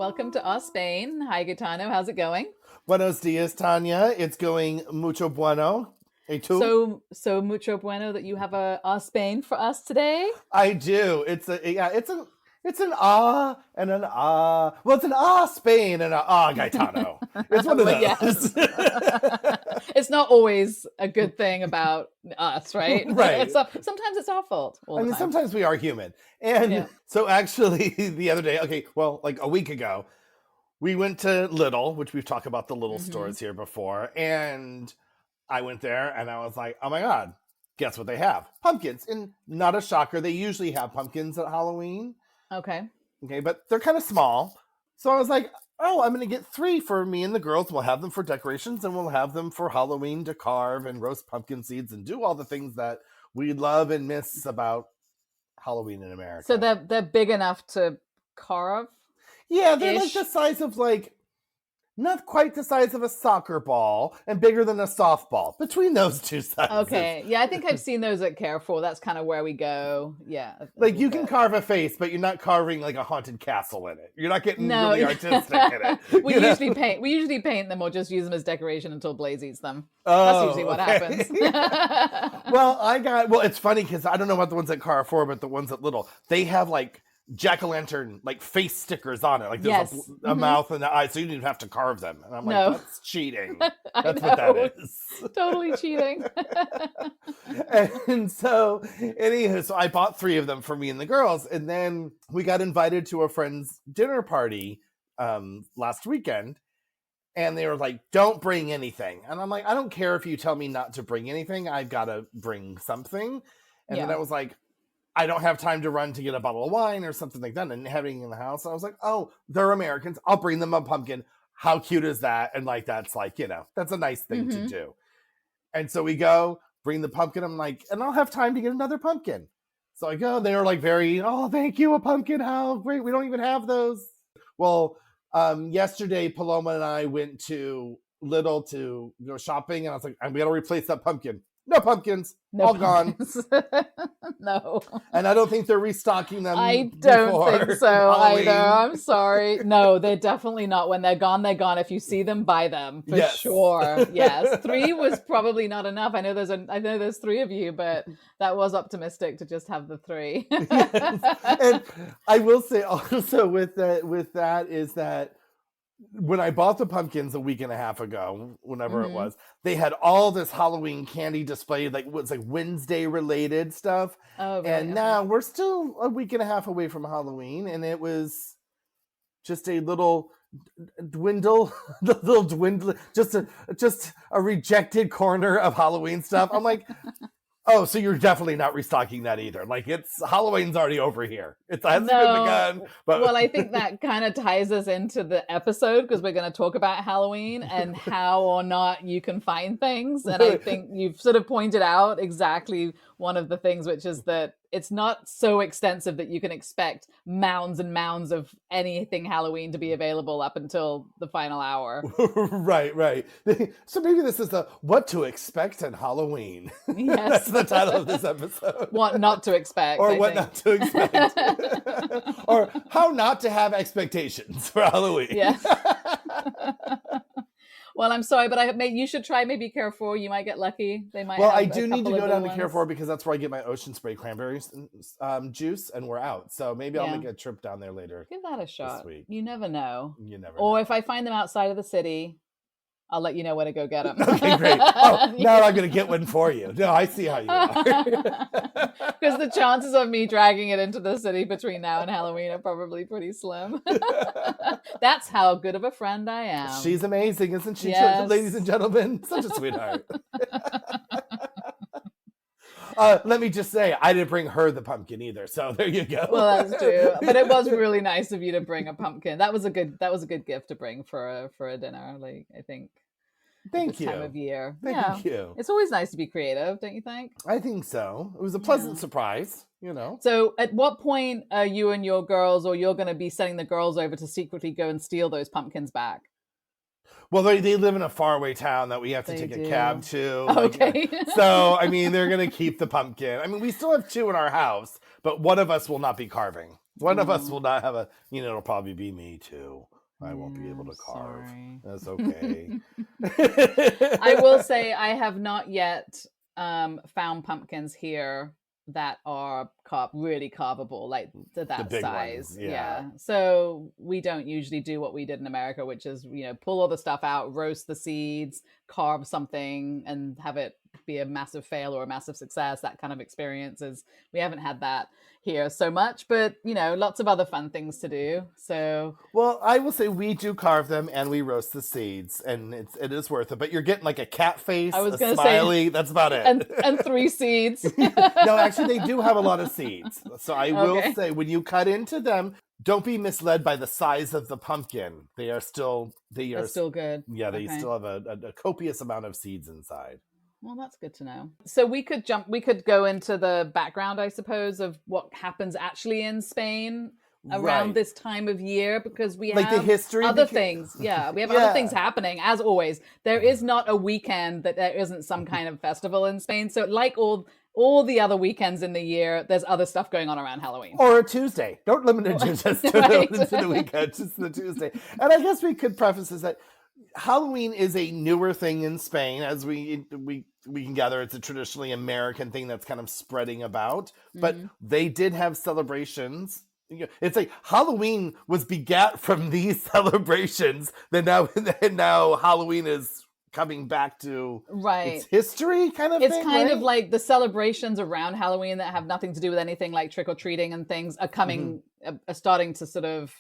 Welcome to our Spain. Hi, Gaetano. How's it going? Buenos dias, Tanya. It's going mucho bueno. ¿Y tú? So mucho bueno that you have a our Spain for us today. I do. It's an ah and an ah. Well, it's an ah Spain and an ah Gaetano. It's one of But those. It's not always a good thing about us, right? Right. Sometimes it's our fault. I mean, sometimes we are human. And so actually the other day, like a week ago, we went to Lidl, which we've talked about the little stores here before. And I went there and I was like, oh my God, guess what they have? Pumpkins. And not a shocker. They usually have pumpkins at Halloween. Okay, but they're kind of small. So I was like, oh, I'm going to get 3 for me and the girls. We'll have them for decorations and we'll have them for Halloween to carve and roast pumpkin seeds and do all the things that we love and miss about Halloween in America. so they're big enough to carve. Yeah, they're like the size of not quite the size of a soccer ball and bigger than a softball. Between those two sizes. Okay, yeah, I think I've seen those at Carrefour. That's kind of where we go. Yeah, like you can carve a face, but you're not carving like a haunted castle in it. You're not getting really artistic in it. We usually paint them or just use them as decoration until Blaze eats them. Oh, that's usually what happens. Well, it's funny because I don't know about the ones at Carrefour, but the ones at Little, they have like jack-o'-lantern like face stickers on it, like there's a mouth and an eye, so you didn't have to carve them. And I'm like, that's cheating. That's what that is. Totally cheating. And so anywho, so I bought 3 of them for me and the girls, and then we got invited to a friend's dinner party last weekend, and they were like, don't bring anything. And I'm like, I don't care if you tell me not to bring anything, I've got to bring something. And then I was like, I don't have time to run to get a bottle of wine or something like that and having it in the house. I was like, oh, they're Americans. I'll bring them a pumpkin. How cute is that? And like, that's like, that's a nice thing to do. And so we go, bring the pumpkin. I'm like, and I'll have time to get another pumpkin. So I go, they were like oh, thank you, a pumpkin. How great. We don't even have those. Well, yesterday, Paloma and I went to Lidl to go shopping. And I was like, I'm going to replace that pumpkin. No pumpkins. All gone. No. And I don't think they're restocking them. I don't think so Halloween. either. I'm sorry. No, they're definitely not. When they're gone, they're gone. If you see them, buy them for sure. Yes. 3 was probably not enough. I know there's 3 of you, but that was optimistic to just have the 3. Yes. And I will say also with that is that when I bought the pumpkins a week and a half ago, whenever it was, they had all this Halloween candy displayed, like what's like Wednesday related stuff. Oh, right. And now we're still a week and a half away from Halloween, and it was just a little dwindle, just a rejected corner of Halloween stuff. I'm like, oh, so you're definitely not restocking that either. Like Halloween's already over here. It hasn't been begun. But well, I think that kind of ties us into the episode because we're going to talk about Halloween and how or not you can find things. And I think you've sort of pointed out exactly one of the things, which is that it's not so extensive that you can expect mounds and mounds of anything Halloween to be available up until the final hour. Right. So maybe this is the what to expect in Halloween. Yes. That's the title of this episode. What not to expect. Or what not to expect. Or how not to have expectations for Halloween. Yes. Well, I'm sorry, but you should try maybe Carrefour. You might get lucky. They might. Well, I do need to go down to Carrefour because that's where I get my ocean spray cranberry juice, and we're out. So maybe I'll make a trip down there later. Give that a shot. This week. You never know. Or if I find them outside of the city, I'll let you know where to go get them. Okay, great. Oh, now I'm going to get one for you. No, I see how you are. Because the chances of me dragging it into the city between now and Halloween are probably pretty slim. That's how good of a friend I am. She's amazing, isn't she, ladies and gentlemen? Such a sweetheart. Let me just say, I didn't bring her the pumpkin either, so there you go. Well, that's true, but it was really nice of you to bring a pumpkin. That was a good gift to bring for a dinner. Like, I think. Thank you. Time of year. Thank you. It's always nice to be creative, don't you think? I think so. It was a pleasant surprise, So, at what point are you and your girls, or you're going to be sending the girls over to secretly go and steal those pumpkins back? Well, they live in a faraway town that we have to take a cab to. Okay. So, I mean, they're going to keep the pumpkin. I mean, we still have 2 in our house, but one of us will not be carving. One of us will not have it'll probably be me too. I won't be able to carve. Sorry. That's okay. I will say I have not yet found pumpkins here that are really carvable, like to The that big size. ones, Yeah. So we don't usually do what we did in America, which is, pull all the stuff out, roast the seeds, carve something, and have it be a massive fail or a massive success. That kind of experiences. We haven't had that here so much, but lots of other fun things to do. So Well, I will say we do carve them and we roast the seeds, and it is worth it. But you're getting like a cat face, I was a gonna smiley. say, That's about it. and 3 seeds. No, actually, they do have a lot of seeds. So I will Okay. say, when you cut into them, don't be misled by the size of the pumpkin. They're still good. Yeah, they Okay. still have a copious amount of seeds inside. Well, that's good to know. So we could go into the background, I suppose, of what happens actually in Spain around Right. this time of year, because we Like the have history. other things. Yeah, we have other things happening, as always. There is not a weekend that there isn't some kind of festival in Spain. So like all the other weekends in the year, there's other stuff going on around Halloween. Or a Tuesday. Don't limit it to just to the weekend, just the Tuesday. And I guess we could preface this that Halloween is a newer thing in Spain, as we can gather. It's a traditionally American thing that's kind of spreading about, but they did have celebrations. It's like Halloween was begat from these celebrations. That now Halloween is coming back to its history, kind of. It's kind of like the celebrations around Halloween that have nothing to do with anything, like trick or treating and things, are coming, are starting to sort of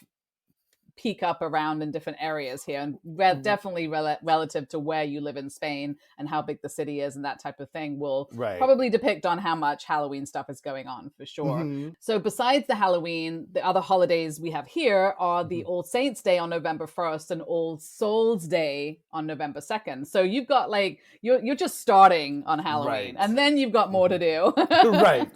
peak up around in different areas here, and definitely relative to where you live in Spain and how big the city is and that type of thing will probably depict on how much Halloween stuff is going on, for sure. So besides the Halloween, the other holidays we have here are the All Saints Day on November 1st and All Souls Day on November 2nd. So you've got like you're just starting on Halloween, and then you've got more to do. Right.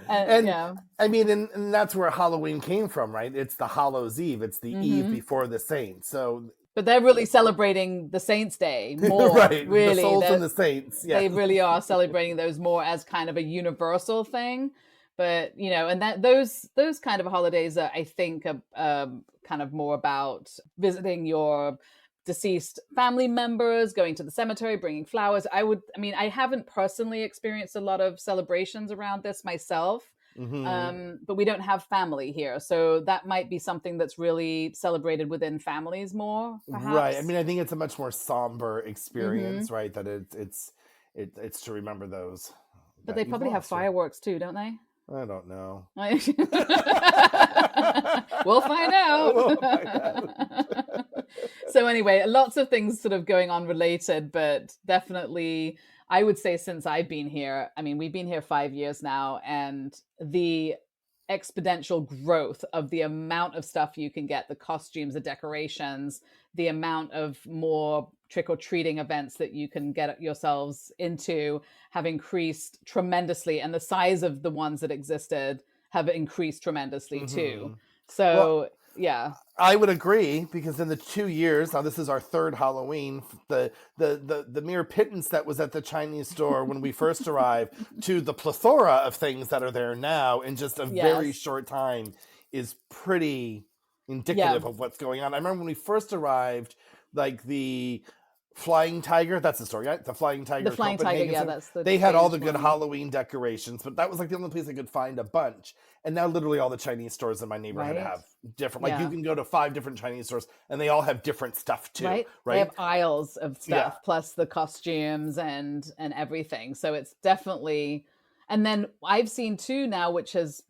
And yeah. I mean, and that's where Halloween came from, right? It's the Hallows Eve. It's the eve before the saints. So, but they're really celebrating the Saints Day more, right? Really, the souls and the saints. Yeah, they really are celebrating those more as kind of a universal thing. But and that those kind of holidays are, I think, kind of more about visiting your deceased family members, going to the cemetery, bringing flowers. I haven't personally experienced a lot of celebrations around this myself, but we don't have family here, so that might be something that's really celebrated within families more, perhaps. Right. I mean, I think it's a much more somber experience, right? That it's to remember those. But they probably have fireworks too, don't they? I don't know. We'll find out. So anyway, lots of things sort of going on related, but definitely I would say since I've been here, we've been here 5 years now, and the exponential growth of the amount of stuff you can get, the costumes, the decorations, the amount of more trick-or-treating events that you can get yourselves into have increased tremendously, and the size of the ones that existed have increased tremendously too. So yeah, I would agree, because in the 2 years, now this is our third Halloween, the mere pittance that was at the Chinese store when we first arrived to the plethora of things that are there now in just a very short time is pretty indicative of what's going on. I remember when we first arrived, like the Flying Tiger, that's the story, right? The Flying Tiger. The Flying Tiger, yeah, that's the. They had all the good Halloween decorations, but that was like the only place I could find a bunch. And now literally all the Chinese stores in my neighborhood have different, like you can go to 5 different Chinese stores and they all have different stuff too. Right? They have aisles of stuff, plus the costumes and everything. So it's definitely. And then I've seen too now, which has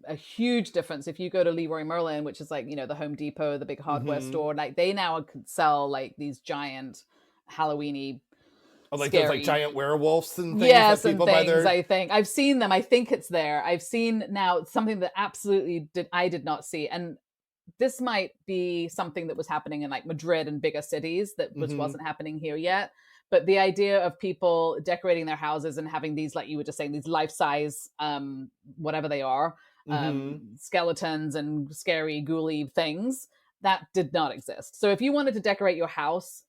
a huge difference. If you go to Leroy Merlin, which is like, the Home Depot, the big hardware store, like they now could sell like these giant Halloween-y, like scary, those like giant werewolves and things. Yes, and things. I think I've seen them. I think it's there. I've seen now something that absolutely I did not see, and this might be something that was happening in like Madrid and bigger cities that wasn't happening here yet. But the idea of people decorating their houses and having these, like you were just saying, these life-size, whatever they are, skeletons and scary, ghouly things, that did not exist. So if you wanted to decorate your house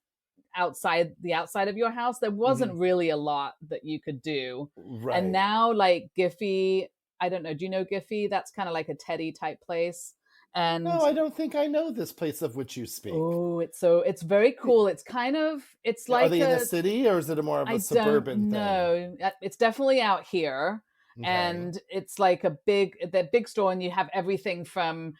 outside of your house, there wasn't really a lot that you could do. Right. And now, like Giphy, I don't know, do you know Giphy? That's kind of like a Teddy type place. And No, I don't think I know this place of which you speak. oh, it's very cool. It's kind of, it's Are like they in a city, or is it more of a I don't suburban thing? know. It's definitely out here. Okay. And it's like the big store, and you have everything from,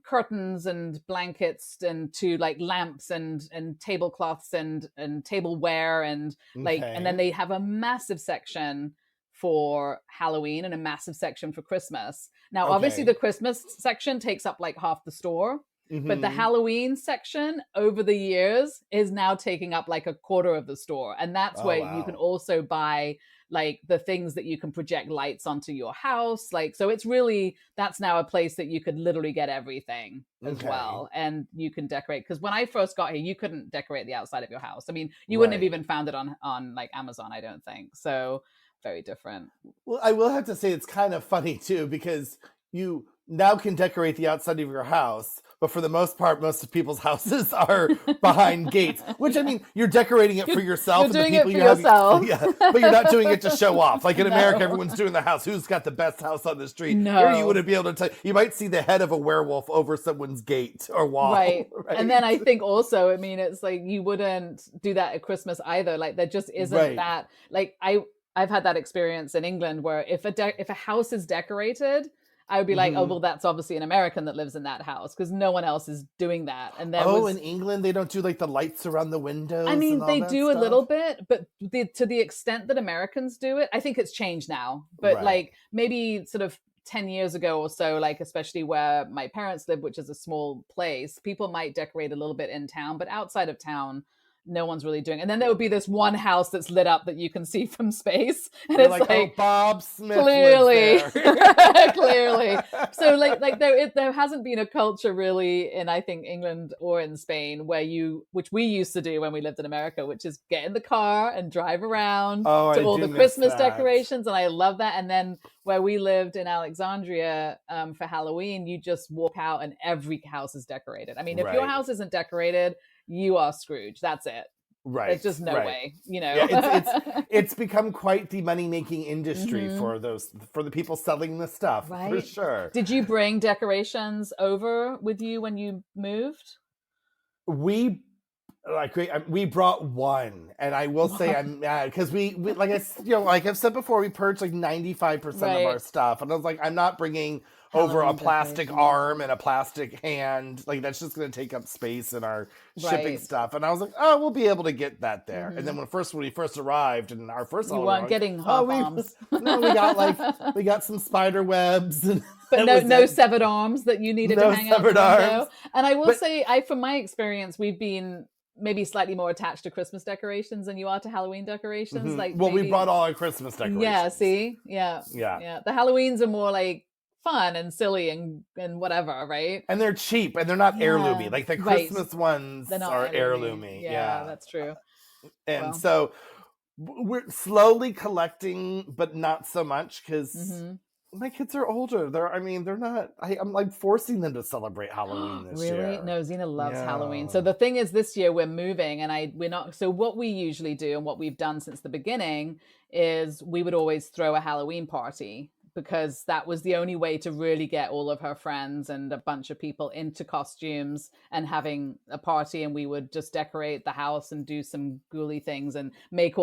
curtains and blankets and to like lamps and tablecloths and tableware and then Okay. they have a massive section for Halloween and a massive section for Christmas. Now, obviously the Okay. Christmas section takes up like half the store, but the Mm-hmm. Halloween section over the years is now taking up like a quarter of the store. And that's Oh where you can wow. also buy like the things that you can project lights onto your house. Like, so it's really, that's now a place that you could literally get everything as Okay. well. And you can decorate. Because when I first got here, you couldn't decorate the outside of your house. I mean, you wouldn't have Right. even found it on like Amazon, I don't think. So very different. Well, I will have to say it's kind of funny too, because you now can decorate the outside of your house, but for the most part, most of people's houses are behind gates. Which, I Yeah. mean, you're decorating it for yourself You're and the doing it people for you have. yourself. Yeah, but you're not doing it to show off. Like in America, No. everyone's doing the house. Who's got the best house on the street? Here, you No. wouldn't be able to tell. You might see the head of a werewolf over someone's gate or wall, Right. And then right? I think also, I mean, it's like you wouldn't do that at Christmas either. Like there just isn't Right. that. Like I've had that experience in England where if a house is decorated, I would be like, oh Hmm. well, that's obviously an American that lives in that house because no one else is doing that. And there Oh, in was, England, they don't do like the lights around the I windows and mean, all they that do a little stuff. bit, but to the extent that Americans do it, I think it's changed now. But Right. like maybe sort of 10 years ago or so, like especially where my parents live, which is a small place, people might decorate a little bit in town, but outside of town, no one's really doing it. And then there would be this one house that's lit up that you can see from space. And You're it's like, oh, like, Bob Smith lives clearly, there. clearly. So like there hasn't been a culture really in, I think, England or in Spain where which we used to do when we lived in America, which is get in the car and drive around Oh, to I all do the miss Christmas that. decorations, and I love that. And then where we lived in Alexandria, for Halloween, you just walk out and every house is decorated. I mean, if your Right, house isn't decorated, you are Scrooge. That's it. There's right, just no right. way, Yeah, it's become quite the money making industry Hmm. for the people selling the stuff for Right. sure. Did you bring decorations over with you when you moved? We we brought one, and I will say What? I'm mad because we like I've said before, we purged like 95% of our Right. stuff, and I was like, I'm not bringing over a Halloween plastic decorations. arm and a plastic hand, like that's just going to take up space in our shipping Right. stuff. And I was like, oh, we'll be able to get that there. And then Hmm. when we first arrived and our first You Halloween, weren't we're like, getting oh, half we arms. no, we got some spider webs, and But that no, was no it. severed arms that you needed to No hang out the severed arms. window. And I will But say, from my experience, we've been maybe slightly more attached to Christmas decorations than you are to Halloween decorations. mhm, Like well, we brought maybe, all our Christmas yeah. decorations. See, yeah, Yeah. yeah. The Halloweens are more like fun and silly and whatever, right? And they're cheap and they're not heirloomy. Yeah, Like the right. Christmas They're ones not are heirloomy. heirloomy. Yeah, Yeah. that's true. And Well, so we're slowly collecting, but not so much because hmm. my kids are older. They're not, I'm like forcing them to celebrate Halloween this Really? year. No, Xena loves Halloween. So Yeah. the thing is, this year we're moving, and we're not. So what we usually do, and what we've done since the beginning, is we would always throw a Halloween party because that was the only way to really get all of her friends and a bunch of people into costumes and having a party. And we would just decorate the house and do some ghouly things and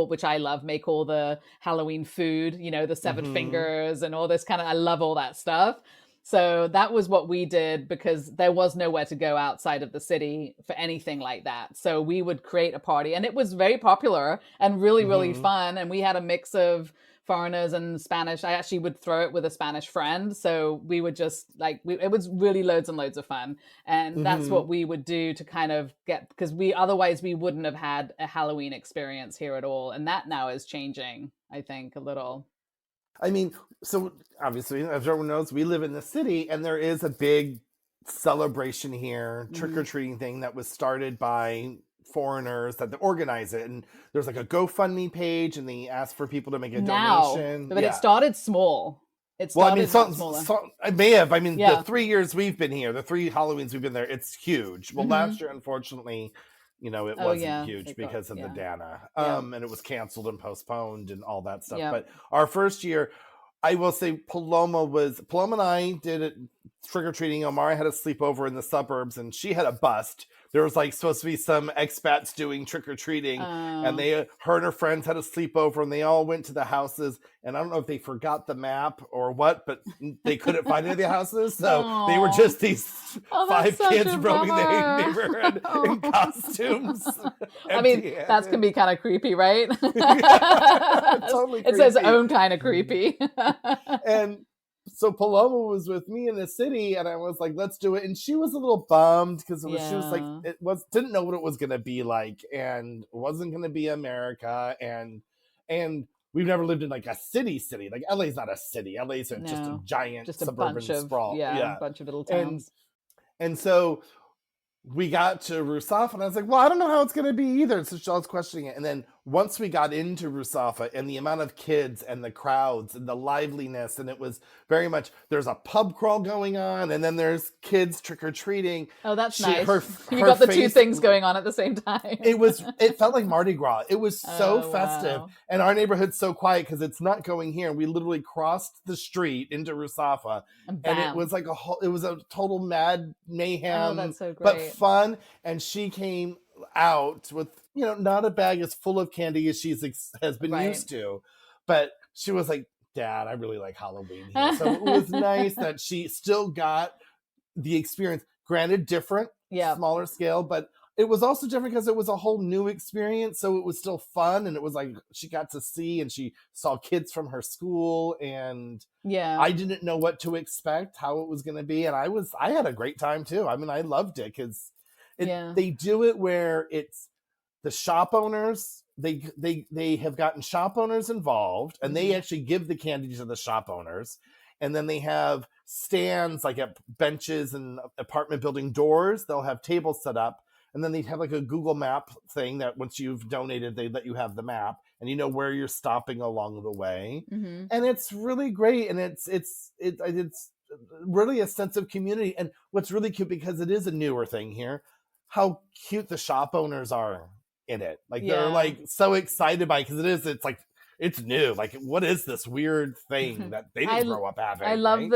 which I love, make all the Halloween food, the severed Hmm. fingers and all this kind of. I love all that stuff. So that was what we did because there was nowhere to go outside of the city for anything like that. So we would create a party, and it was very popular and really, really Hmm. fun. And we had a mix of foreigners and Spanish. I actually would throw it with a Spanish friend. So we would just it was really loads and loads of fun. And that's Hmm. what we would do to kind of get, because otherwise we wouldn't have had a Halloween experience here at all. And that now is changing, I think, a little. I mean, so obviously, as everyone knows, we live in the city, and there is a big celebration here, trick or Mhm. treating thing that was started by foreigners that organize it. And there's like a GoFundMe page, and they ask for people to make a Now, donation. but it Yeah. started small. It Well, I mean, started much smaller. I may have. I mean, the Yeah. 3 years we've been here, the three Halloweens we've been there, it's huge. Well, last Hmm. year, unfortunately, it Oh wasn't yeah, huge it got, because of the yeah, Dana, yeah, and it was canceled and postponed and all that stuff. yeah. But our first year, I will say Paloma and I did it trick-or-treating. Omari had a sleepover in the suburbs, and she had a bust. There was like supposed to be some expats doing trick-or-treating, and her and her friends had a sleepover, and they all went to the houses. And I don't know if they forgot the map or what, but they couldn't find any of the houses. So they were just these 5 kids roaming the neighborhood in costumes. I mean, that can be kind of creepy, right? Totally creepy. It's its own kind of creepy. And so Paloma was with me in the city, and I was like, let's do it. And she was a little bummed because she was like, didn't know what it was going to be like, and wasn't going to be America. And we've never lived in like a city. Like LA's not a city. LA's just a giant suburban sprawl. A bunch of little towns. And so we got to Ruzafa, and I was like, well, I don't know how it's going to be either. So she was questioning it. And then once we got into Ruzafa, and the amount of kids and the crowds and the liveliness, and it was very much, there's a pub crawl going on, and then there's kids trick-or-treating. Oh, that's nice. You got the two things going on at the same time. It felt like Mardi Gras. It was so festive. Wow. And our neighborhood's so quiet because it's not going here. We literally crossed the street into Ruzafa, and it was like it was a total mad mayhem, that's so great. But fun. And she came out with, not a bag as full of candy as has been used to, but she was like, Dad, I really like Halloween here. So it was nice that she still got the experience. Granted, different, smaller scale, but it was also different because it was a whole new experience. So it was still fun, and it was like she got to see, and she saw kids from her school, and I didn't know what to expect, how it was going to be, and I had a great time too. I mean, I loved it because they do it where it's the shop owners. They have gotten shop owners involved, and they actually give the candy to the shop owners. And then they have stands like at benches and apartment building doors. They'll have tables set up. And then they have like a Google map thing that once you've donated, they let you have the map, and you know where you're stopping along the way. Mm-hmm. And it's really great. And it's really a sense of community. And what's really cute, because it is a newer thing here, how cute the shop owners are in it. Like they're like so excited by it, because it's like, it's new. Like, what is this weird thing that they didn't grow up having? I love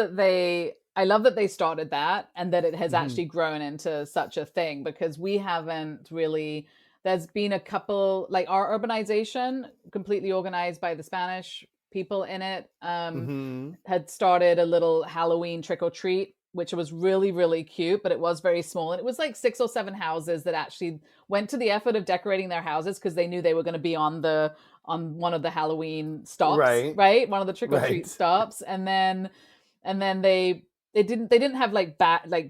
that they started that, and that it has actually grown into such a thing, because we haven't really, there's been a couple, like our urbanization, completely organized by the Spanish people in it, had started a little Halloween trick or treat, which was really, really cute, but it was very small. And it was like 6 or 7 houses that actually went to the effort of decorating their houses because they knew they were going to be on one of the Halloween stops, right? One of the trick or treat stops. And then they didn't have like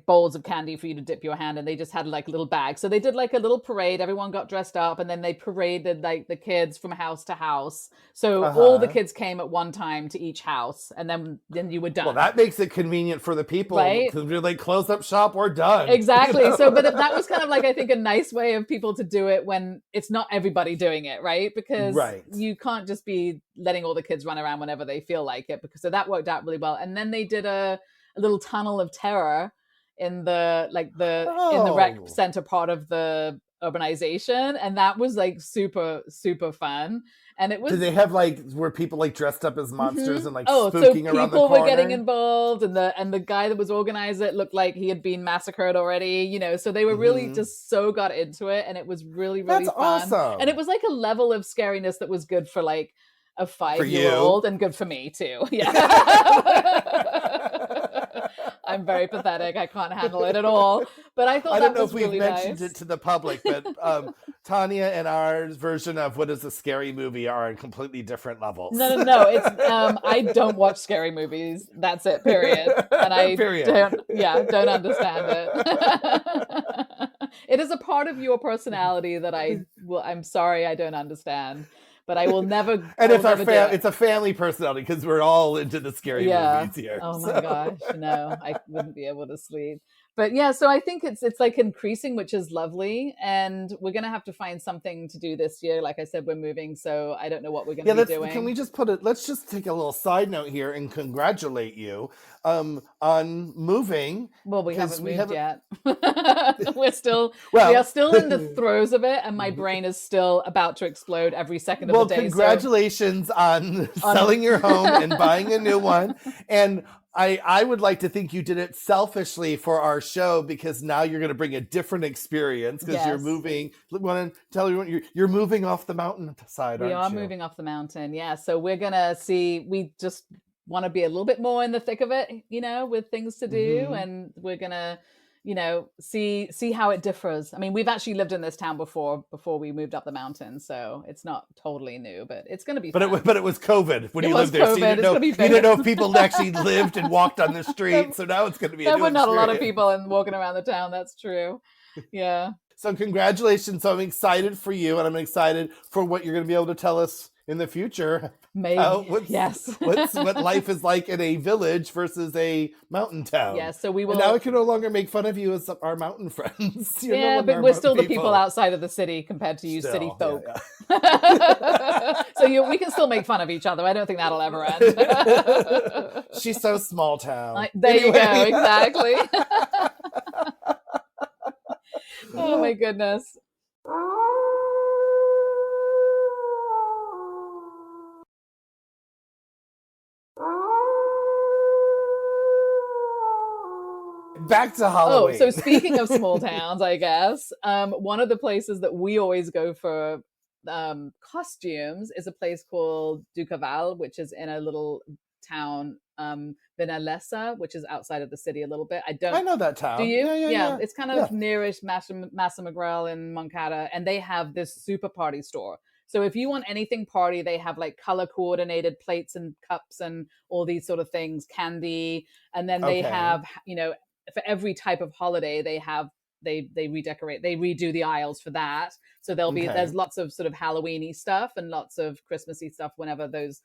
bowls of candy for you to dip your hand in. They just had like little bags. So they did like a little parade. Everyone got dressed up, and then they paraded like the kids from house to house. So all the kids came at one time to each house, and then you were done. Well, that makes it convenient for the people, right? Because we're like, close up shop, we're done. Exactly. So, but that was kind of like, I think, a nice way of people to do it when it's not everybody doing it, right? Because you can't just be letting all the kids run around whenever they feel like it. So that worked out really well. And then they did a little tunnel of terror in the in the rec center part of the urbanization, and that was like super, super fun. And it was, did they have like, were people like dressed up as monsters and like spooking around the corner? People were getting involved, and the guy that was organized it looked like he had been massacred already, so they were really just so got into it, and it was really, really fun. Awesome. And it was like a level of scariness that was good for like a 5-year-old, and good for me too. I'm very pathetic. I can't handle it at all. But I thought, I don't know if we've mentioned it to the public, but Tanya and our version of what is a scary movie are on completely different levels. No. It's I don't watch scary movies. That's it. Period. And I don't understand it. It is a part of your personality that I'm sorry I don't understand. But I will never. And it's a family personality, because we're all into the scary movies here. Oh my gosh, no, I wouldn't be able to sleep. But yeah, so I think it's like increasing, which is lovely, and we're gonna have to find something to do this year. Like I said, we're moving, so I don't know what we're gonna Yeah, be can we doing. just let's just take a little side note here and congratulate you on moving, Well, we because haven't we moved haven't. yet. We are Well, still in the throes of it, and my brain is still about to explode every second of the well, day. So congratulations on on selling your home and buying a new one. And I would like to think you did it selfishly for our show, because now you're going to bring a different experience, because you're yes, moving. Want to tell everyone you're moving off the mountainside, we aren't are you? moving off the mountain. Yeah, so we're gonna see. We just want to be a little bit more in the thick of it, with things to do, Hmm. and we're gonna, see how it differs. I mean, we've actually lived in this town before we moved up the mountain, so it's not totally new, but it's gonna be fun. But it was COVID when It you was lived there, so COVID. It's gonna be you didn't big. know if people actually lived and walked on the street. So now it's going to be a There new were not a lot of experience. people and walking around the town. That's true. Yeah. So congratulations! So I'm excited for you, and I'm excited for what you're going to be able to tell us in the future. Maybe. What's Yes. what life is like in a village versus a mountain town. Yeah. So we And now I will. can no longer make fun of you as our mountain friends. You're no Yeah, longer but our we're mountain still the people people. outside of the city compared to you city Still, folk. yeah. So we can still make fun of each other. I don't think that'll ever end. She's so small town. There you go. Anyway. Exactly. Oh my goodness. Back to Oh, Halloween. so speaking of small towns, I guess one of the places that we always go for costumes is a place called Ducaval, which is in a little town, Vinalesa, which is outside of the city a little bit. I know that Do town. you? Yeah. It's kind Yeah. of nearish Massa Magrel in Moncada, and they have this super party store. So if you want anything party, they have like color coordinated plates and cups and all these sort of things, candy, and then they Okay. have, for every type of holiday, they redecorate, they redo the aisles for that. So there's lots of sort of Halloweeny stuff and lots of Christmassy stuff whenever those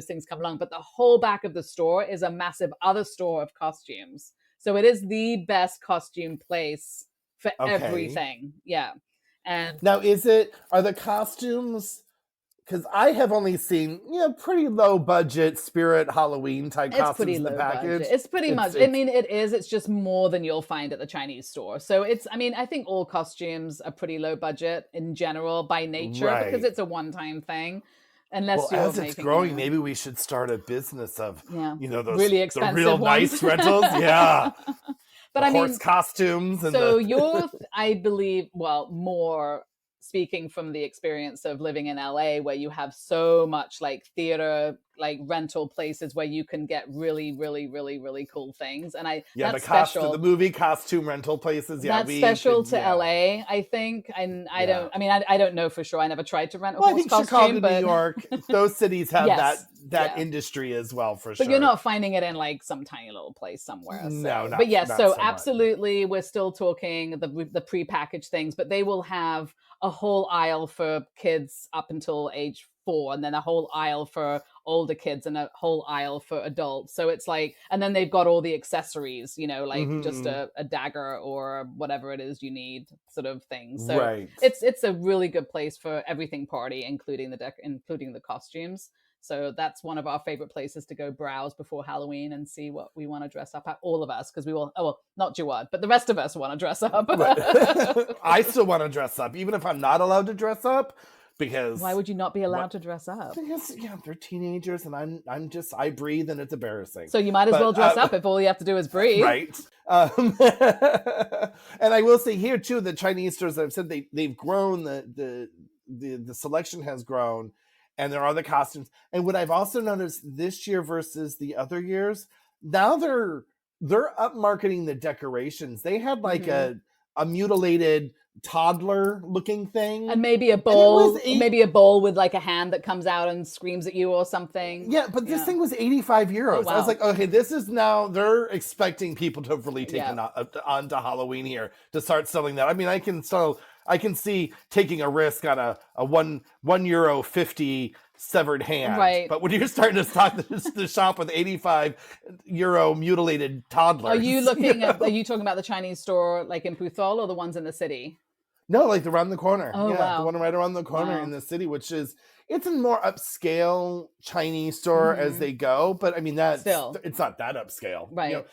things come along. But the whole back of the store is a massive other store of costumes. So it is the best costume place for everything. Yeah. And now, are the costumes, because I have only seen, pretty low budget Spirit Halloween type it's pretty costumes in the low package. budget. It's pretty much, I mean, it is. It's just more than you'll find at the Chinese store. So I think all costumes are pretty low budget in general by nature, because it's a one-time thing. Unless you're as it's making, growing, maybe we should start a business of, those really expensive the real ones. nice rentals. Yeah. But I mean, horse costumes. And so you're, I believe, more speaking from the experience of living in LA, where you have so much like theater, like rental places where you can get really, really, really, really cool things. And that's special. The movie costume rental places. Yeah, that's special to LA, I think. And I don't know for sure. I never tried to rent a horse costume. Chicago, New York, those cities have that industry as well, for sure. But you're not finding it in like some tiny little place somewhere. So. No, not, but yes, not so much. Absolutely, we're still talking the prepackaged things, but they will have a whole aisle for kids up until age 4, and then a whole aisle for older kids, and a whole aisle for adults. So it's like, and then they've got all the accessories, just a dagger or whatever it is you need, sort of thing. So it's a really good place for everything party, including the costumes. So that's one of our favorite places to go browse before Halloween and see what we want to dress up at. All of us, because we will. Oh, well, not Jawad, but the rest of us want to dress up. I still want to dress up, even if I'm not allowed to dress up. Because why would you not be allowed to dress up? Because they're teenagers, and I breathe, and it's embarrassing. So you might as well dress up if all you have to do is breathe, right? And I will say here too, the Chinese stores, I've said they've grown, the selection has grown, and there are the costumes. And what I've also noticed this year versus the other years, now they're up marketing the decorations. They had like a mutilated toddler looking thing, and maybe a bowl with like a hand that comes out and screams at you or something. Yeah, but this thing was 85 euros. Oh, wow. I was like, okay, this is now, they're expecting people to have really taken on to Halloween here to start selling that. I mean, I can see taking a risk on a €1.50 severed hand. Right. But when you're starting to stock the shop with €85 mutilated toddlers. Are you looking at, are you talking about the Chinese store like in Puthol or the ones in the city? No, like around the corner. Oh, yeah, wow. the one right around the corner Wow. in the city, which is, it's a more upscale Chinese store as they go. But I mean, it's not that upscale. Right. You know?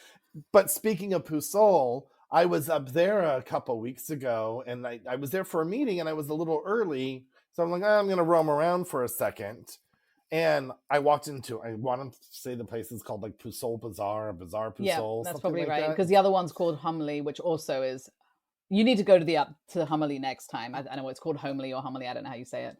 But speaking of Pusol, I was up there a couple weeks ago, and I was there for a meeting, and I was a little early. So I'm like, I'm going to roam around for a second. And I walked into, I want to say the place is called like Pusol Bazaar, Bazaar Pusol. Yeah, that's probably like right. Because the other one's called Humley, which also is, you need to go to to Humley next time. I know it's called Homely or Humley. I don't know how you say it.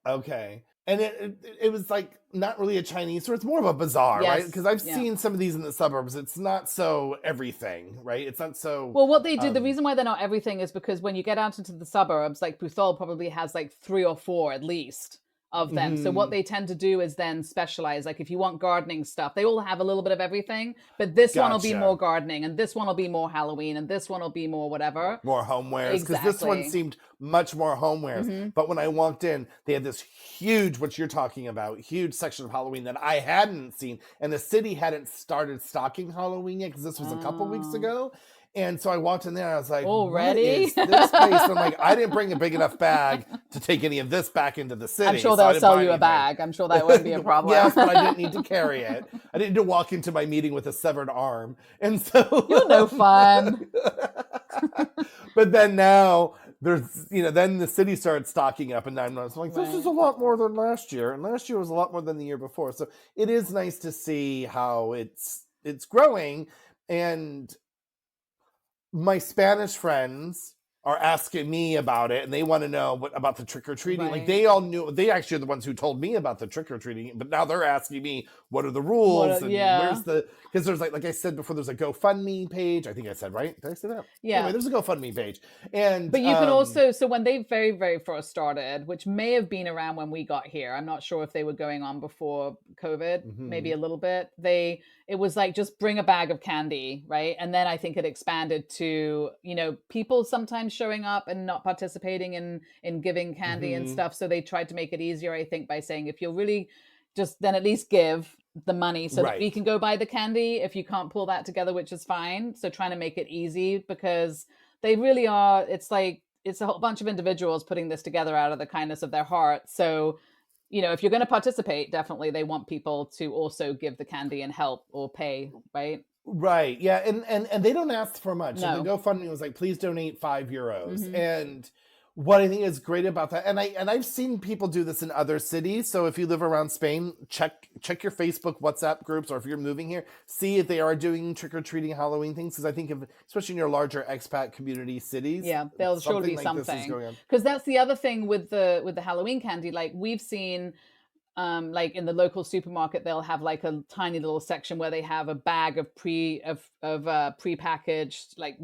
Okay. And it was like not really a Chinese store. It's more of a bazaar, right? Because I've seen some of these in the suburbs. It's not so everything, right? It's not so... Well, what they do, the reason why they're not everything is because when you get out into the suburbs, like Puthol probably has like 3 or 4 at least of them. So what they tend to do is then specialize. Like if you want gardening stuff, they all have a little bit of everything, but this one will be more gardening, and this one will be more Halloween, and this one will be more whatever. More homewares. Because this one seemed much more homewares. But when I walked in, they had this huge, what you're talking about, huge section of Halloween that I hadn't seen. And the city hadn't started stocking Halloween yet, because this was a couple weeks ago. And so I walked in there and I was like, already? What is this place? And I'm like, I didn't bring a big enough bag to take any of this back into the city. I'm sure they'll sell you a bag. I'm sure that won't be a problem. Yes, but I didn't need to carry it. I didn't need to walk into my meeting with a severed arm. And so... You're no fun. But then now... there's, then the city started stocking up, and I was like, this is a lot more than last year, and last year was a lot more than the year before. So it is nice to see how it's growing. And my Spanish friends are asking me about it, and they want to know about the trick-or-treating. Right. Like, they all knew, they actually are the ones who told me about the trick-or-treating, but now they're asking me, what are the rules? Where's because there's like I said before, there's a GoFundMe page. I think I said, right? Did I say that? Yeah. Anyway, there's a GoFundMe page. But you can also, so when they very, very first started, which may have been around when we got here, I'm not sure if they were going on before COVID, maybe a little bit. It was like, just bring a bag of candy, right? And then I think it expanded to, people sometimes showing up and not participating in giving candy and stuff. So they tried to make it easier, I think, by saying, if you'll really just then at least give the money so that we can go buy the candy if you can't pull that together, which is fine. So trying to make it easy, because they really are, it's like, it's a whole bunch of individuals putting this together out of the kindness of their heart. So, if you're going to participate, definitely they want people to also give the candy and help or pay, right? Right. Yeah. And they don't ask for much. No. And the GoFundMe was like, please donate €5. And what I think is great about that, and I've seen people do this in other cities. So if you live around Spain, check your Facebook, WhatsApp groups, or if you're moving here, see if they are doing trick-or-treating Halloween things. Because I think especially in your larger expat community cities, there'll surely be something. Because that's the other thing with the Halloween candy. Like we've seen, like in the local supermarket, they'll have like a tiny little section where they have a bag of pre-packaged, like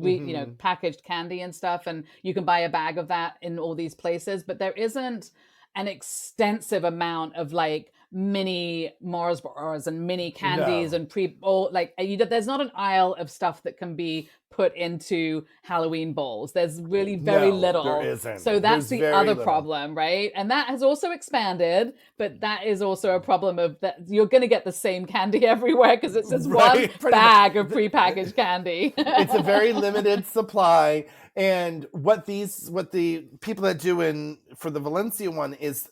packaged candy and stuff, and you can buy a bag of that in all these places. But there isn't an extensive amount of like mini Mars bars and mini candies and there's not an aisle of stuff that can be put into Halloween bowls. There's really very little. There isn't. So that's the other problem, right? And that has also expanded, but that is also a problem of that you're going to get the same candy everywhere because it's just one bag of prepackaged candy. It's a very limited supply. And what the people that do for the Valencia one is,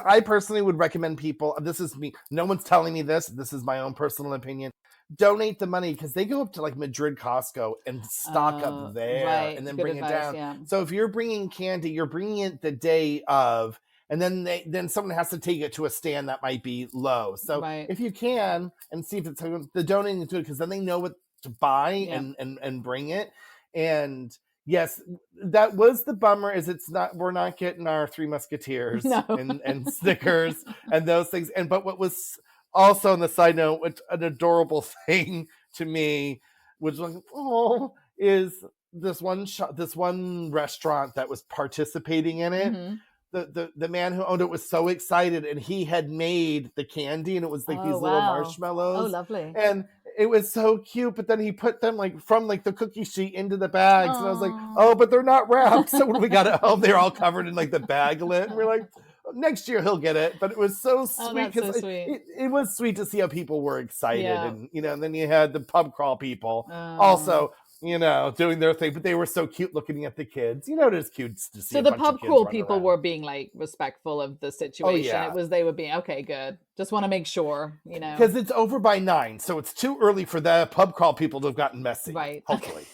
I personally would recommend people, this is me, no one's telling me this is my own personal opinion, donate the money, because they go up to like Madrid Costco and stock up there and then bring it down. Yeah. So if you're bringing candy, you're bringing it the day of, and then someone has to take it to a stand that might be low. So if you can, and see if it's the donating to it, because then they know what to buy and bring it. And yes, that was the bummer, is we're not getting our Three Musketeers and stickers and those things. But what was also on the side note, which an adorable thing to me, was like, is this one restaurant that was participating in it. The man who owned it was so excited, and he had made the candy, and it was like these little marshmallows. Oh, lovely. And it was so cute, but then he put them like from like the cookie sheet into the bags. And I was like, Aw. oh, but they're not wrapped. So when we got at home, they're all covered in like the bag lid. And we're like, next year he'll get it. But it was so sweet That's so because sweet. it was sweet to see how people were excited. Yeah. And, and then you had the pub crawl people also, doing their thing. But they were so cute looking at the kids. It is cute to see. So the pub crawl people were being like respectful of the situation. Oh, yeah. They were being, okay, good. Just want to make sure, Because it's over by 9, so it's too early for the pub crawl people to have gotten messy. Right. Hopefully.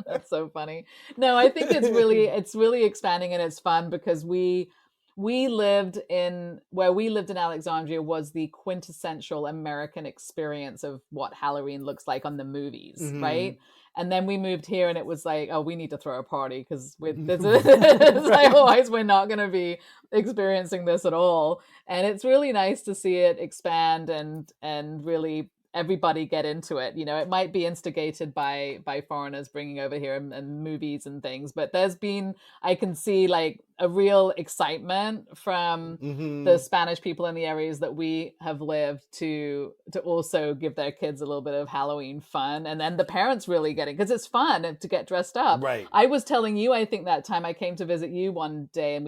That's so funny. No, I think it's really expanding and it's fun because we lived in Alexandria was the quintessential American experience of what Halloween looks like on the movies, right? And then we moved here and it was like, oh, we need to throw a party because otherwise we're not going to be experiencing this at all. And it's really nice to see it expand and really everybody get into it. It might be instigated by foreigners bringing over here and movies and things, but I can see like a real excitement from the Spanish people in the areas that we have lived to also give their kids a little bit of Halloween fun, and then the parents really getting, because it's fun to get dressed up. Right. I was telling you, I think that time I came to visit you one day and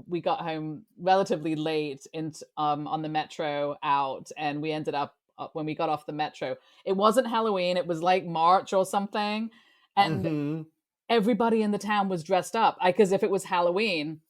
we got home relatively late on the metro out, and we ended up when we got off the metro, it wasn't Halloween, it was like March or something, and everybody in the town was dressed up because if it was Halloween,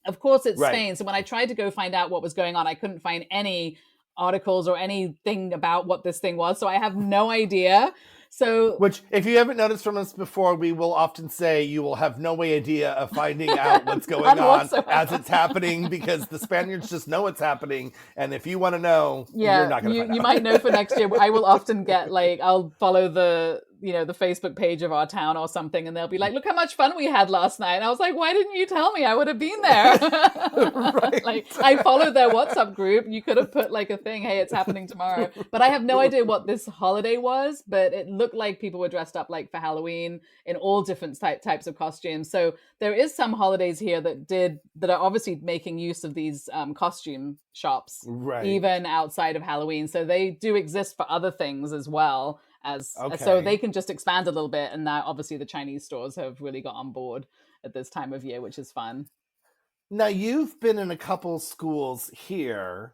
of course it's Spain. So when I tried to go find out what was going on, I couldn't find any articles or anything about what this thing was, so I have no idea. So, which, if you haven't noticed from us before, we will often say you will have no idea of finding out what's going on as it's happening, because the Spaniards just know it's happening, and if you want to know, you're not going to find out. You might know for next year. I will often get like, I'll follow the Facebook page of our town or something, and they'll be like, look how much fun we had last night. And I was like, why didn't you tell me? I would have been there. Right. Like, I followed their WhatsApp group. You could have put like a thing, hey, it's happening tomorrow. But I have no idea what this holiday was, but it looked like people were dressed up like for Halloween in all different types of costumes. So there is some holidays here that are obviously making use of these costume shops, even outside of Halloween. So they do exist for other things as well. So they can just expand a little bit, and now obviously the Chinese stores have really got on board at this time of year, which is fun. Now, you've been in a couple schools here.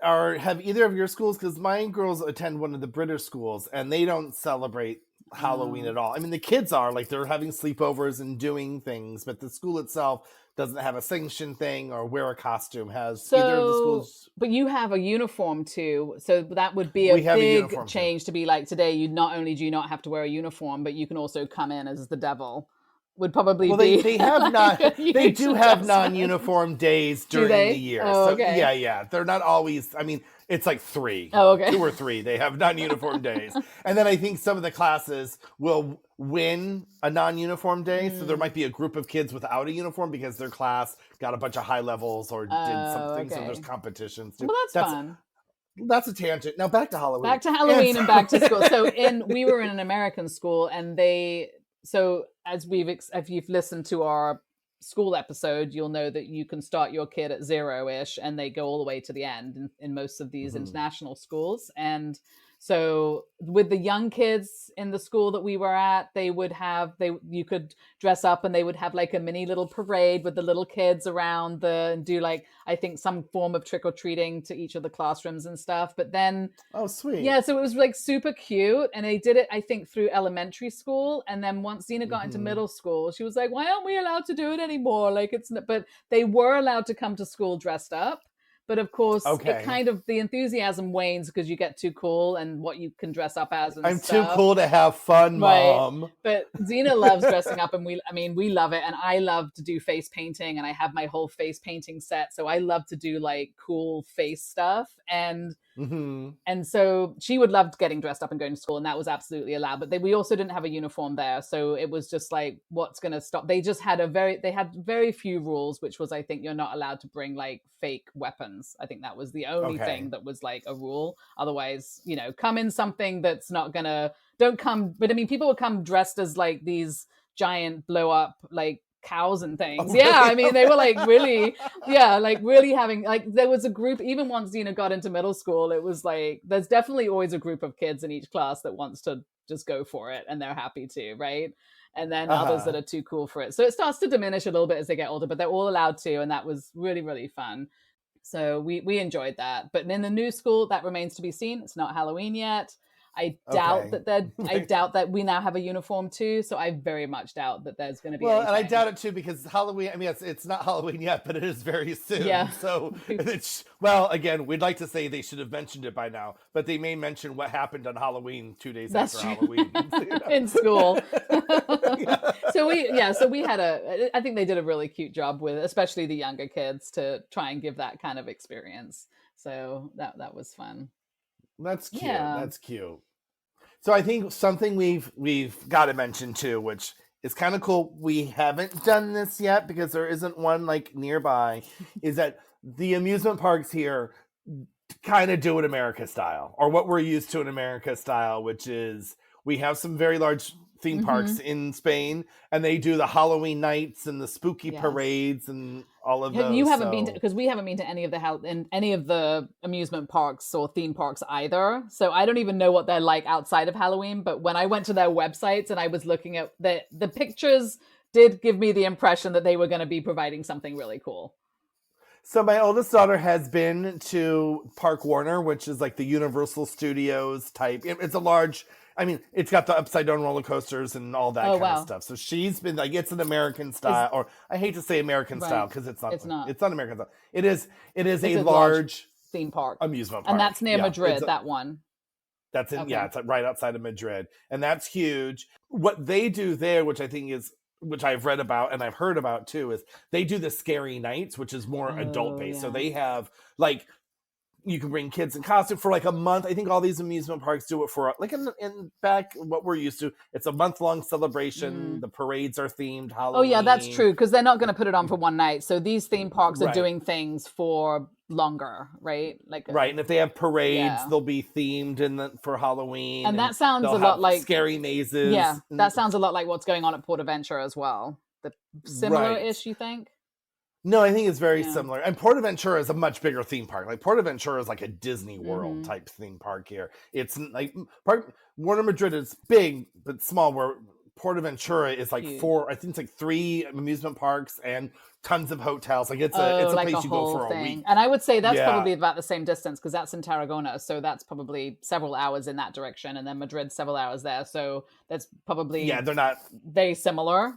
Have either of your schools, because my girls attend one of the British schools, and they don't celebrate Halloween at all. I mean, the kids are like, they're having sleepovers and doing things, but the school itself doesn't have a sanction thing or wear a costume. Has either of the schools? But you have a uniform too, so that would be a big change to be like, today you not only do you not have to wear a uniform, but you can also come in as the devil. Would probably be. They have not. They do have non-uniform days during the year. Oh, okay. So yeah, they're not always. I mean, it's like 3. Oh, okay. 2 or 3. They have non-uniform days, and then I think some of the classes will win a non-uniform day. So there might be a group of kids without a uniform because their class got a bunch of high levels or did something. Okay. So there's competitions too. Well, that's fun. That's a tangent. Now back to Halloween. Back to Halloween and back to school. So we were in an American school, and so as if you've listened to our school episode, you'll know that you can start your kid at 0-ish and they go all the way to the end in most of these international schools. And so with the young kids in the school that we were at, you could dress up and they would have like a mini little parade with the little kids around and do like, I think some form of trick or treating to each of the classrooms and stuff. But then, oh, sweet. Yeah. So it was like super cute. And they did it, I think, through elementary school. And then once Zena got into middle school, she was like, why aren't we allowed to do it anymore? Like but they were allowed to come to school dressed up. But of course, it kind of, the enthusiasm wanes because you get too cool and what you can dress up as and stuff. I'm too cool to have fun, Mom. But Zena loves dressing up, and we love it. And I love to do face painting, and I have my whole face painting set. So I love to do like cool face stuff. And so she would love getting dressed up and going to school, and that was absolutely allowed. But we also didn't have a uniform there, so it was just like, what's going to stop? They just had very few rules, which was, I think, you're not allowed to bring like fake weapons. I think that was the only thing that was like a rule. Otherwise, come in something that's not gonna. Don't come. But I mean, people would come dressed as like these giant blow up like cows and things. Oh, Yeah, really? I mean, they were like really, yeah, like really having, like, there was a group, even once Xena got into middle school, it was like, there's definitely always a group of kids in each class that wants to just go for it and they're happy to, right? And then others that Uh-huh. are too cool for it. So it starts to diminish a little bit as they get older, but they're all allowed to. And that was really, really fun. So we enjoyed that. But in the new school, that remains to be seen. It's not Halloween yet. Okay. I doubt that we now have a uniform too. So I very much doubt that there's going to be Well, and I anything. doubt it too because Halloween. I mean, it's not Halloween yet, but it is very soon. Yeah. So it's well. Again, we'd like to say they should have mentioned it by now, but they may mention what happened on Halloween 2 days That's after true. Halloween In school. Yeah. So we had I think they did a really cute job with, especially the younger kids, to try and give that kind of experience. So that was fun. That's cute. Yeah. That's cute. So I think something we've got to mention too, which is kind of cool. We haven't done this yet because there isn't one like nearby. Is that the amusement parks here kind of do it America style, or what we're used to in America style, which is we have some very large theme parks in Spain, and they do the Halloween nights and the spooky Yes. parades and all of those. You haven't been to, because we haven't been to any of the amusement parks or theme parks either. So I don't even know what they're like outside of Halloween. But when I went to their websites and I was looking at the pictures, did give me the impression that they were going to be providing something really cool. So my oldest daughter has been to Parque Warner, which is like the Universal Studios type. It's a large. I mean, it's got the upside down roller coasters and all that kind of stuff. So she's been like, it's an American style, or I hate to say American style because it's not. It's not American style. It is a large theme park, amusement park, and that's near Madrid. That one. That's in it's right outside of Madrid, and that's huge. What they do there, which I think is, which I've read about and I've heard about too, is they do the scary nights, which is more adult based. So they have like, you can bring kids in costume for like a month. I think all these amusement parks do it for like in back what we're used to. It's a month-long celebration. The parades are themed Halloween. Oh yeah, that's true, because they're not going to put it on for one night. So these theme parks are doing things for longer, right? Like right, and if they have parades, they'll be themed for Halloween. And that sounds a lot like scary mazes. Yeah, that sounds a lot like what's going on at PortAventura as well. The similar-ish, you think? No, I think it's very similar. And PortAventura is a much bigger theme park. Like PortAventura is like a Disney World type theme park here. It's like Warner Madrid is big but small, where PortAventura is like it's like 3 amusement parks and tons of hotels. Like it's a like place you go for a week. And I would say that's probably about the same distance, because that's in Tarragona. So that's probably several hours in that direction, and then Madrid several hours there. So that's probably they're not very similar.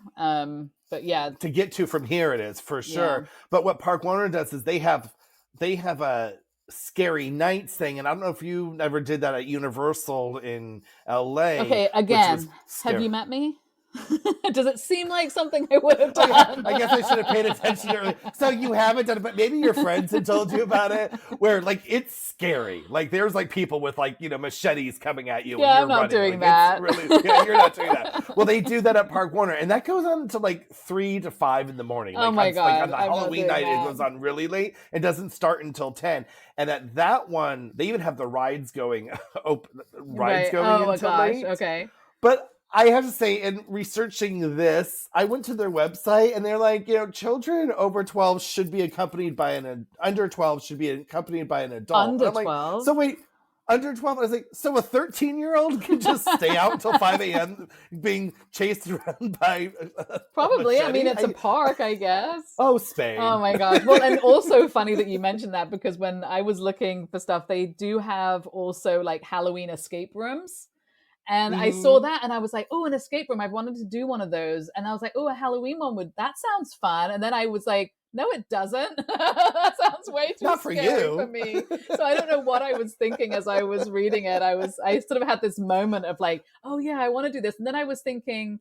But to get to from here it is for sure. But what Parque Warner does is they have a scary nights thing, and I don't know if you ever did that at Universal in LA. Okay, again, have you met me? Does it seem like something I would have done? I guess I should have paid attention earlier. So you haven't done it, but maybe your friends had told you about it, where like it's scary. Like there's like people with like, machetes coming at you. Yeah, and you're I'm not running. doing that. You're not doing that. Well, they do that at Parque Warner, and that goes on until like 3 to 5 in the morning. Oh my God. Like on the Halloween night, it goes on really late. It doesn't start until 10. And at that one, they even have the rides going until late. Okay. But I have to say, in researching this, I went to their website and they're like, children over 12 should be accompanied by under 12 should be accompanied by an adult. Under 12? So wait, under 12? I was like, so a 13-year-old can just stay out until 5 a.m. being chased around by probably. I mean, it's a park, I guess. Oh, Spain. Oh my God. Well, and also funny that you mentioned that, because when I was looking for stuff, they do have also like Halloween escape rooms. And I saw that and I was like, oh, an escape room. I've wanted to do one of those. And I was like, oh, a Halloween one that sounds fun. And then I was like, no, it doesn't. That sounds way too scary for me. So I don't know what I was thinking as I was reading it. I sort of had this moment of like, oh yeah, I want to do this. And then I was thinking,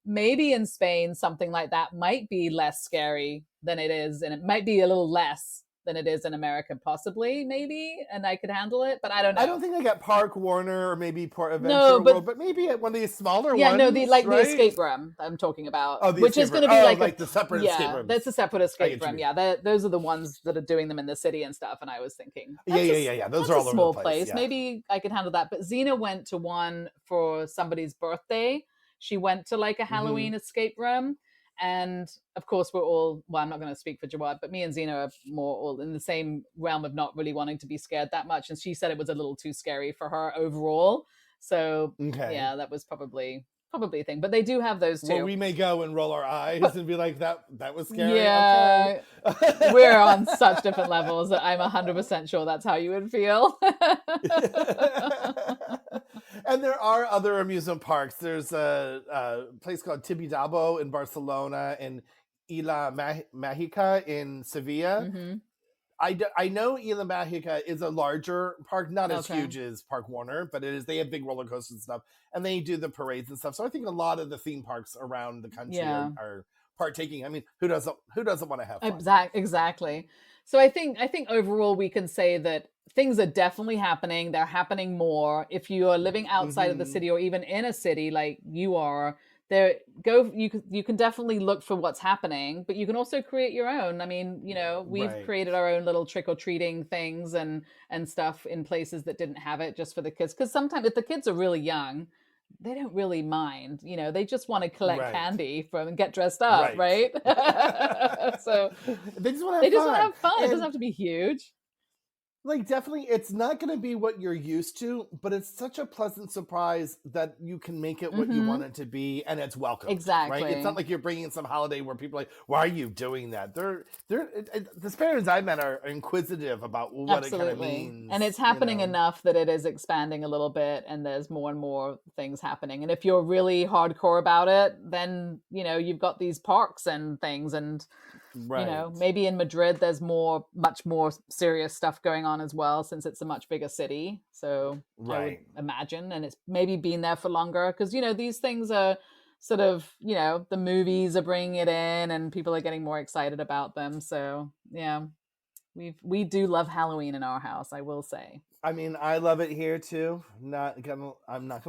maybe in Spain, something like that might be less scary than it is. And it might be a little less than it is in America, possibly, maybe, and I could handle it, but I don't know. I don't think I got Parque Warner or maybe PortAventura World, but maybe at one of these smaller ones. Yeah, no, the escape room I'm talking about, which is going to be like the separate escape room. That's a separate escape room. Yeah, those are the ones that are doing them in the city and stuff. And I was thinking, those are all over small the place. Yeah. Maybe I could handle that. But Xena went to one for somebody's birthday. She went to like a Halloween escape room. And of course, we're all, well, I'm not going to speak for Jawad, but me and Zena are more all in the same realm of not really wanting to be scared that much. And she said it was a little too scary for her overall. So Okay. yeah, that was probably a thing. But they do have those too. Well, we may go and roll our eyes and be like, that was scary. Yeah. Okay. We're on such different levels that I'm 100% sure that's how you would feel. And there are other amusement parks. There's a place called Tibidabo in Barcelona and Isla Mágica in Sevilla. Mm-hmm. I know Isla Mágica is a larger park, not as Okay. huge as Parque Warner, but it is. They have big roller coasters and stuff, and they do the parades and stuff. So I think a lot of the theme parks around the country are partaking. I mean, who doesn't want to have fun? Exactly. So I think overall we can say that things are definitely happening. They're happening more. If you are living outside of the city or even in a city like you are, you can definitely look for what's happening, but you can also create your own. I mean, we've created our own little trick-or-treating things and stuff in places that didn't have it, just for the kids, because sometimes if the kids are really young, they don't really mind, they just want to collect candy and get dressed up, right? So they just want to have fun. And it doesn't have to be huge. Like, definitely, it's not going to be what you're used to, but it's such a pleasant surprise that you can make it what you want it to be, and it's welcome. Exactly. Right? It's not like you're bringing some holiday where people are like, why are you doing that? The Spaniards I met are inquisitive about what it kind of means. And it's happening enough that it is expanding a little bit, and there's more and more things happening. And if you're really hardcore about it, then, you've got these parks and things, and maybe in Madrid there's much more serious stuff going on as well, since it's a much bigger city. So I would imagine, and it's maybe been there for longer, because these things are sort of, the movies are bringing it in and people are getting more excited about them. So yeah, we do love Halloween in our house, I will say. I mean, I love it here too. I'm not gonna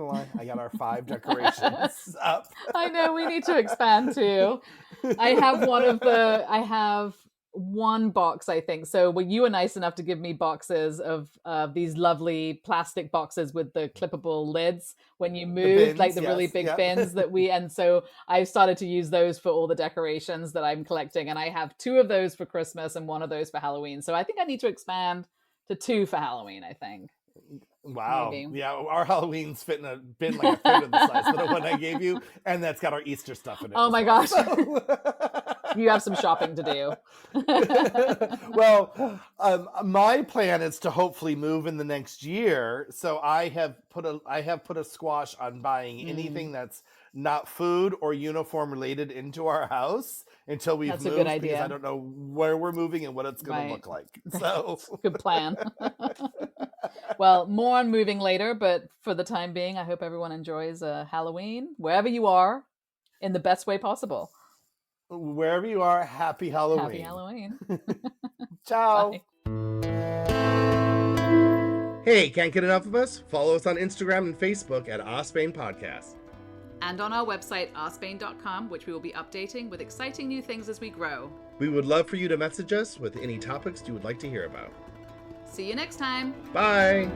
lie. I got our 5 decorations up. I know, we need to expand too. I have one box, I think. So you were nice enough to give me boxes of these lovely plastic boxes with the clippable lids when you move, like the really big bins and so I started to use those for all the decorations that I'm collecting. And I have 2 of those for Christmas and 1 of those for Halloween. So I think I need to expand to 2 for Halloween, I think. Wow. Maybe. Yeah, our Halloween's fit in a bin like a third of the size of the one I gave you, and that's got our Easter stuff in it. Oh my gosh. So. You have some shopping to do. Well, my plan is to hopefully move in the next year. So I have put a squash on buying anything that's not food or uniform related into our house until we've moved. That's a good idea. Because I don't know where we're moving and what it's going to look like. So good plan. Well, more on moving later, but for the time being, I hope everyone enjoys Halloween wherever you are in the best way possible. Wherever you are, happy Halloween. Happy Halloween. Ciao. Bye. Hey, can't get enough of us? Follow us on Instagram and Facebook at Ospain Podcast. And on our website, ospain.com, which we will be updating with exciting new things as we grow. We would love for you to message us with any topics you would like to hear about. See you next time. Bye.